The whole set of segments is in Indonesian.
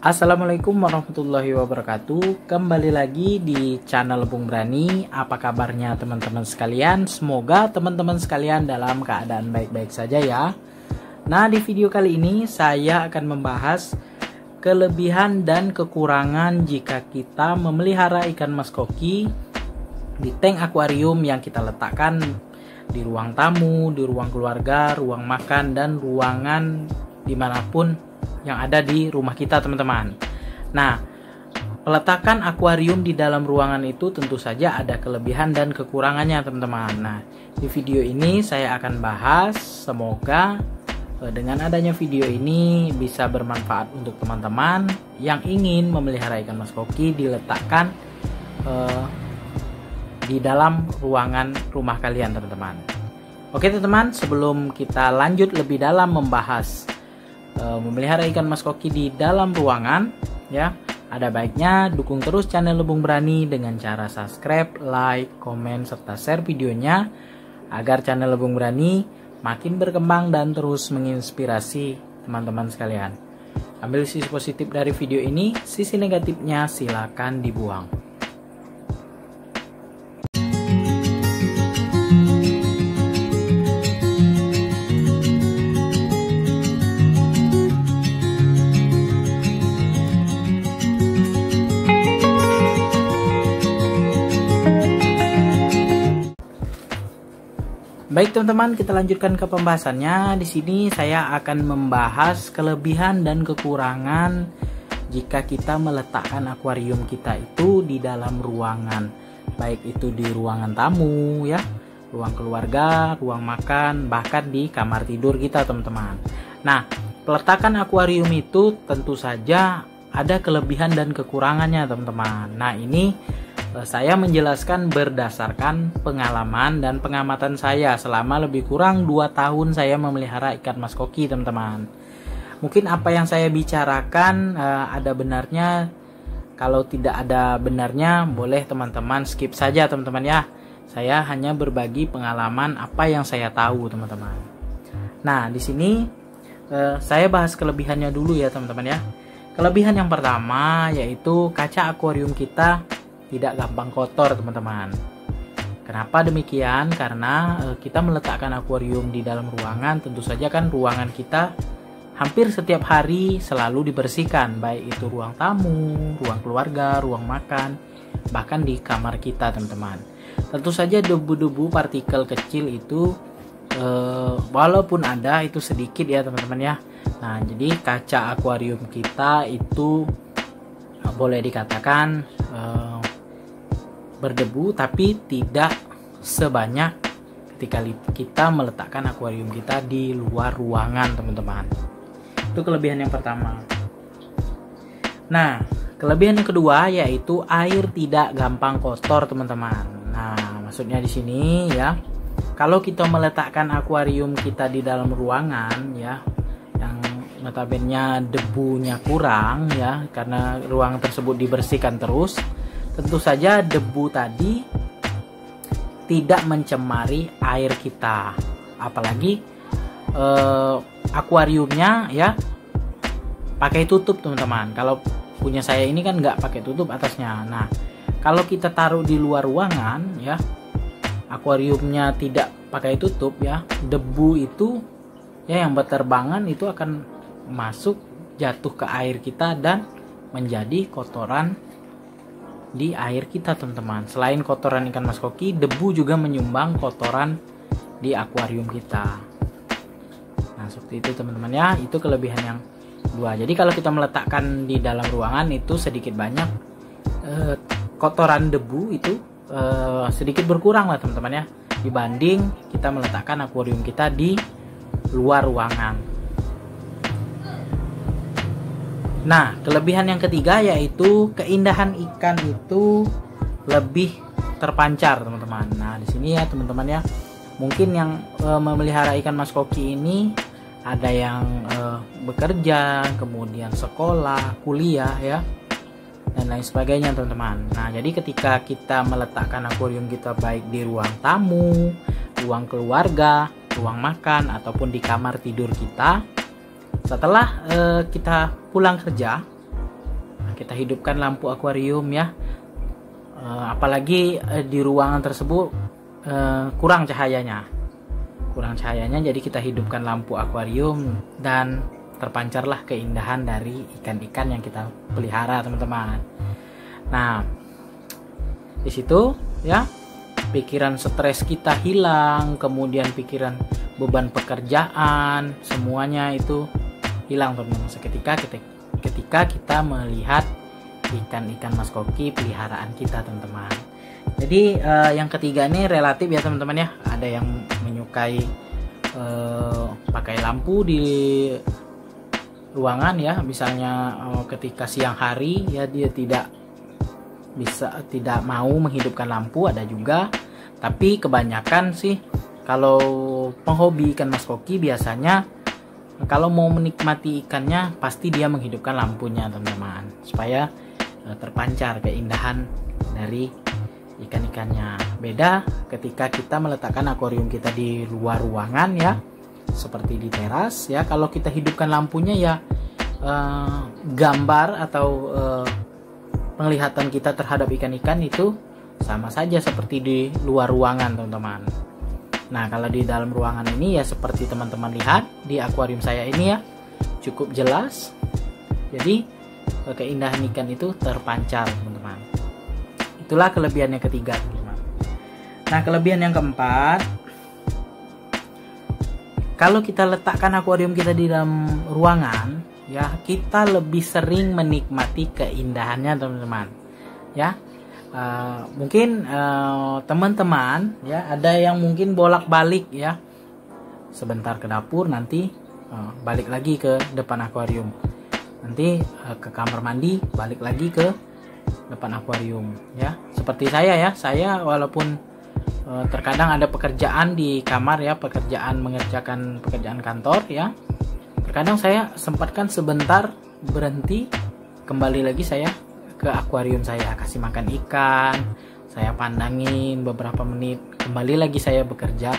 Assalamualaikum warahmatullahi wabarakatuh. Kembali lagi di channel Bung Brani. Apa kabarnya teman-teman sekalian? Semoga teman-teman sekalian dalam keadaan baik-baik saja ya. Nah, di video kali ini saya akan membahas kelebihan dan kekurangan jika kita memelihara ikan mas koki di tank akuarium yang kita letakkan di ruang tamu, di ruang keluarga, ruang makan, dan ruangan dimanapun yang ada di rumah kita, teman-teman. Nah, peletakan akuarium di dalam ruangan itu tentu saja ada kelebihan dan kekurangannya, teman-teman. Nah, di video ini saya akan bahas. Semoga dengan adanya video ini bisa bermanfaat untuk teman-teman yang ingin memelihara ikan mas koki diletakkan di dalam ruangan rumah kalian, teman-teman. Oke, teman-teman, sebelum kita lanjut lebih dalam membahas memelihara ikan mas koki di dalam ruangan, ya, ada baiknya dukung terus channel Bung Brani dengan cara subscribe, like, komen, serta share videonya agar channel Bung Brani makin berkembang dan terus menginspirasi teman-teman sekalian. Ambil sisi positif dari video ini, sisi negatifnya silakan dibuang. Baik teman-teman, kita lanjutkan ke pembahasannya. Di sini saya akan membahas kelebihan dan kekurangan jika kita meletakkan akuarium kita itu di dalam ruangan, baik itu di ruangan tamu, ya, ruang keluarga, ruang makan, bahkan di kamar tidur kita, teman-teman. Nah, peletakan akuarium itu tentu saja ada kelebihan dan kekurangannya, teman-teman. Nah, ini saya menjelaskan berdasarkan pengalaman dan pengamatan saya selama lebih kurang 2 tahun saya memelihara ikan mas koki, teman-teman. Mungkin apa yang saya bicarakan ada benarnya. Kalau tidak ada benarnya, boleh teman-teman skip saja, teman-teman ya. Saya hanya berbagi pengalaman apa yang saya tahu, teman-teman. Nah, di sini saya bahas kelebihannya dulu ya, teman-teman ya. Kelebihan yang pertama yaitu kaca akuarium kita tidak gampang kotor, teman-teman. Kenapa demikian? Karena kita meletakkan akuarium di dalam ruangan, tentu saja kan ruangan kita hampir setiap hari selalu dibersihkan, baik itu ruang tamu, ruang keluarga, ruang makan, bahkan di kamar kita, teman-teman. Tentu saja debu-debu partikel kecil itu walaupun ada itu sedikit ya, teman-teman ya. Nah, jadi kaca akuarium kita itu boleh dikatakan berdebu, tapi tidak sebanyak ketika kita meletakkan akuarium kita di luar ruangan, teman-teman. Itu kelebihan yang pertama. Nah, kelebihan yang kedua yaitu air tidak gampang kotor, teman-teman. Nah, maksudnya di sini ya, kalau kita meletakkan akuarium kita di dalam ruangan ya, yang notabene debunya kurang ya, karena ruang tersebut dibersihkan terus, tentu saja debu tadi tidak mencemari air kita, apalagi akuariumnya ya pakai tutup, teman-teman. Kalau punya saya ini kan nggak pakai tutup atasnya. Nah, kalau kita taruh di luar ruangan ya, akuariumnya tidak pakai tutup ya, debu itu ya yang berterbangan itu akan masuk, jatuh ke air kita dan menjadi kotoran di air kita, teman-teman. Selain kotoran ikan mas koki, debu juga menyumbang kotoran di akuarium kita. Nah, seperti itu, teman-teman ya. Itu kelebihan yang kedua. Jadi kalau kita meletakkan di dalam ruangan itu sedikit banyak kotoran debu itu sedikit berkurang lah, teman-teman ya, dibanding kita meletakkan akuarium kita di luar ruangan. Nah, kelebihan yang ketiga yaitu keindahan ikan itu lebih terpancar, teman-teman. Nah, di sini ya, teman-teman ya, mungkin yang memelihara ikan mas koki ini ada yang bekerja, kemudian sekolah, kuliah ya, dan lain sebagainya, teman-teman. Nah, jadi ketika kita meletakkan akuarium kita baik di ruang tamu, ruang keluarga, ruang makan, ataupun di kamar tidur kita, setelah kita pulang kerja kita hidupkan lampu akuarium ya. Apalagi di ruangan tersebut kurang cahayanya, jadi kita hidupkan lampu akuarium dan terpancarlah keindahan dari ikan-ikan yang kita pelihara, teman-teman. Nah, di situ ya pikiran stres kita hilang, kemudian pikiran beban pekerjaan semuanya itu hilang, teman-teman, ketika kita melihat ikan-ikan mas koki peliharaan kita, teman-teman. Jadi yang ketiga ini relatif ya, teman-teman ya. Ada yang menyukai pakai lampu di ruangan ya, misalnya ketika siang hari ya dia tidak mau menghidupkan lampu, ada juga. Tapi kebanyakan sih kalau penghobi ikan mas koki biasanya kalau mau menikmati ikannya pasti dia menghidupkan lampunya, teman-teman, supaya terpancar keindahan dari ikan-ikannya. Beda ketika kita meletakkan akuarium kita di luar ruangan ya, seperti di teras ya. Kalau kita hidupkan lampunya ya gambar atau penglihatan kita terhadap ikan-ikan itu sama saja seperti di luar ruangan, teman-teman. Nah, kalau di dalam ruangan ini ya seperti teman-teman lihat di akuarium saya ini ya, cukup jelas. Jadi keindahan ikan itu terpancar, teman-teman. Itulah kelebihan yang ketiga, teman-teman. Nah, kelebihan yang keempat, kalau kita letakkan akuarium kita di dalam ruangan ya, kita lebih sering menikmati keindahannya, teman-teman ya. Mungkin teman-teman ya ada yang mungkin bolak-balik ya, sebentar ke dapur, nanti balik lagi ke depan akuarium, nanti ke kamar mandi, balik lagi ke depan akuarium ya. Seperti saya ya, saya walaupun terkadang ada pekerjaan di kamar ya, mengerjakan pekerjaan kantor ya, terkadang saya sempatkan sebentar berhenti, kembali lagi saya ke akuarium, saya kasih makan ikan, saya pandangin beberapa menit, kembali lagi saya bekerja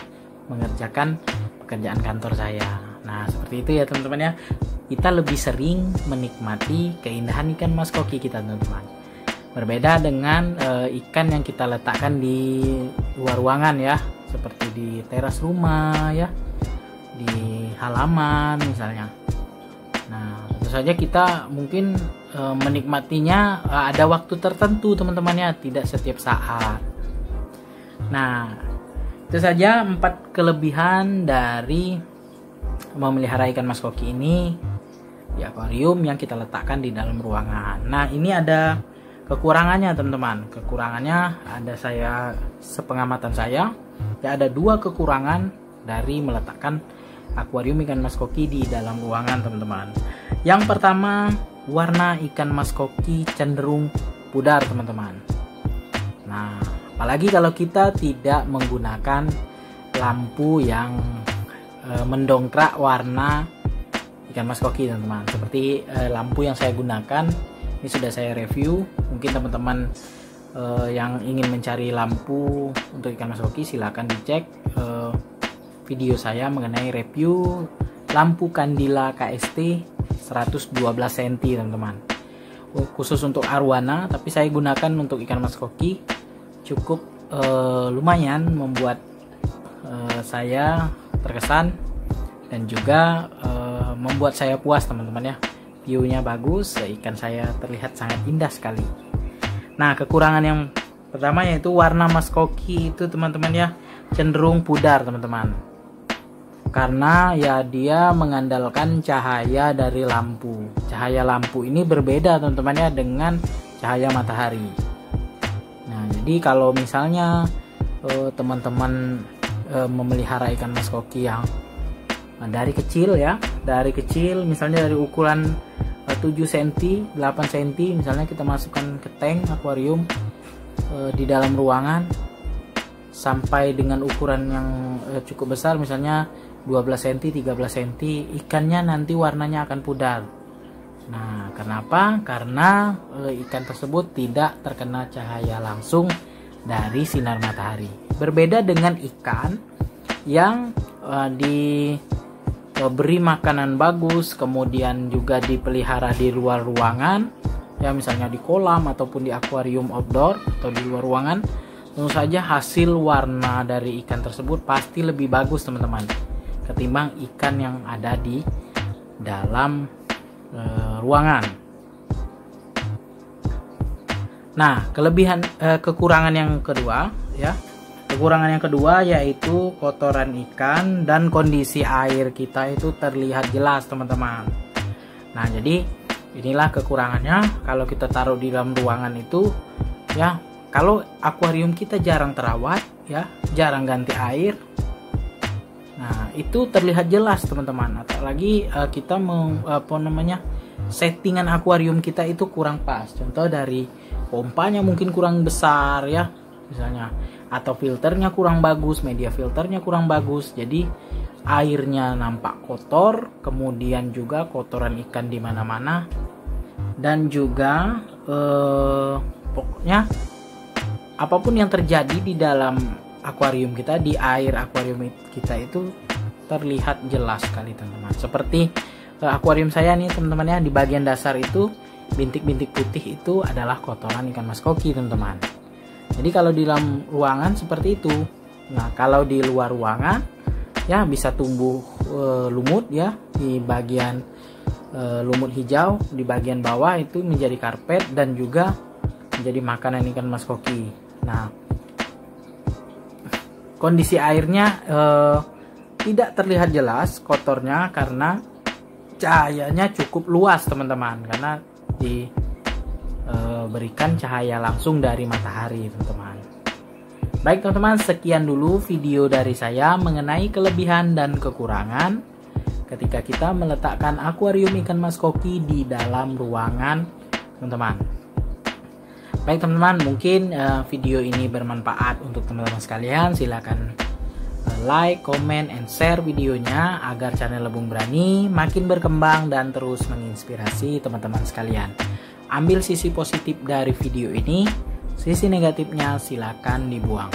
mengerjakan pekerjaan kantor saya. Nah, seperti itu ya, teman-teman ya. Kita lebih sering menikmati keindahan ikan mas koki kita, teman-teman. Berbeda dengan ikan yang kita letakkan di luar ruangan ya, seperti di teras rumah ya, di halaman misalnya. Nah, tentu saja kita mungkin menikmatinya ada waktu tertentu, teman-teman ya, tidak setiap saat. Nah, itu saja 4 kelebihan dari memelihara ikan mas koki ini di akuarium yang kita letakkan di dalam ruangan. Nah, ini ada kekurangannya, teman-teman. Kekurangannya ada, saya sepengamatan saya ya, ada 2 kekurangan dari meletakkan akuarium ikan mas koki di dalam ruangan, teman-teman. Yang pertama, warna ikan mas koki cenderung pudar, teman-teman. Nah, apalagi kalau kita tidak menggunakan lampu yang mendongkrak warna ikan mas koki, teman-teman. Seperti lampu yang saya gunakan ini sudah saya review. Mungkin teman-teman yang ingin mencari lampu untuk ikan mas koki silahkan dicek video saya mengenai review lampu Candila KST 112 cm, teman-teman. Khusus untuk arwana, tapi saya gunakan untuk ikan mas koki. Cukup lumayan membuat saya terkesan dan juga membuat saya puas, teman-teman ya. View-nya bagus, ikan saya terlihat sangat indah sekali. Nah, kekurangan yang pertama yaitu warna mas koki itu, teman-teman ya, cenderung pudar, teman-teman. Karena ya dia mengandalkan cahaya dari lampu. Cahaya lampu ini berbeda, teman-teman ya, dengan cahaya matahari. Nah, jadi kalau misalnya teman-teman memelihara ikan mas koki yang dari kecil ya, misalnya dari ukuran 7 cm, 8 cm, misalnya kita masukkan ke tank akuarium di dalam ruangan sampai dengan ukuran yang cukup besar, misalnya 12 cm, 13 cm, ikannya nanti warnanya akan pudar. Nah, kenapa? Karena ikan tersebut tidak terkena cahaya langsung dari sinar matahari. Berbeda dengan ikan yang diberi makanan bagus, kemudian juga dipelihara di luar ruangan, ya misalnya di kolam ataupun di akuarium outdoor atau di luar ruangan, tentu saja hasil warna dari ikan tersebut pasti lebih bagus teman-teman ketimbang ikan yang ada di dalam ruangan. Nah, kekurangan yang kedua ya. Kekurangan yang kedua yaitu kotoran ikan dan kondisi air kita itu terlihat jelas teman-teman. Nah, jadi inilah kekurangannya kalau kita taruh di dalam ruangan itu ya. Kalau akuarium kita jarang terawat ya, jarang ganti air. Nah, itu terlihat jelas teman-teman. Apalagi kita settingan akuarium kita itu kurang pas. Contoh dari pompanya mungkin kurang besar ya, misalnya, atau filternya kurang bagus, media filternya kurang bagus. Jadi airnya nampak kotor, kemudian juga kotoran ikan di mana-mana, dan juga pokoknya apapun yang terjadi di dalam akuarium kita, di air akuarium kita itu terlihat jelas sekali teman-teman. Seperti akuarium saya nih teman-teman ya, di bagian dasar itu bintik-bintik putih itu adalah kotoran ikan mas koki teman-teman. Jadi kalau di dalam ruangan seperti itu. Nah, kalau di luar ruangan ya bisa tumbuh lumut ya, di bagian lumut hijau, di bagian bawah itu menjadi karpet dan juga menjadi makanan ikan mas koki. Nah, kondisi airnya tidak terlihat jelas kotornya karena cahayanya cukup luas teman-teman, karena diberikan cahaya langsung dari matahari teman-teman. Baik teman-teman, sekian dulu video dari saya mengenai kelebihan dan kekurangan ketika kita meletakkan akuarium ikan mas koki di dalam ruangan teman-teman. Baik teman-teman, mungkin video ini bermanfaat untuk teman-teman sekalian. Silakan like, comment, and share videonya agar channel Lebung Berani makin berkembang dan terus menginspirasi teman-teman sekalian. Ambil sisi positif dari video ini, sisi negatifnya silakan dibuang.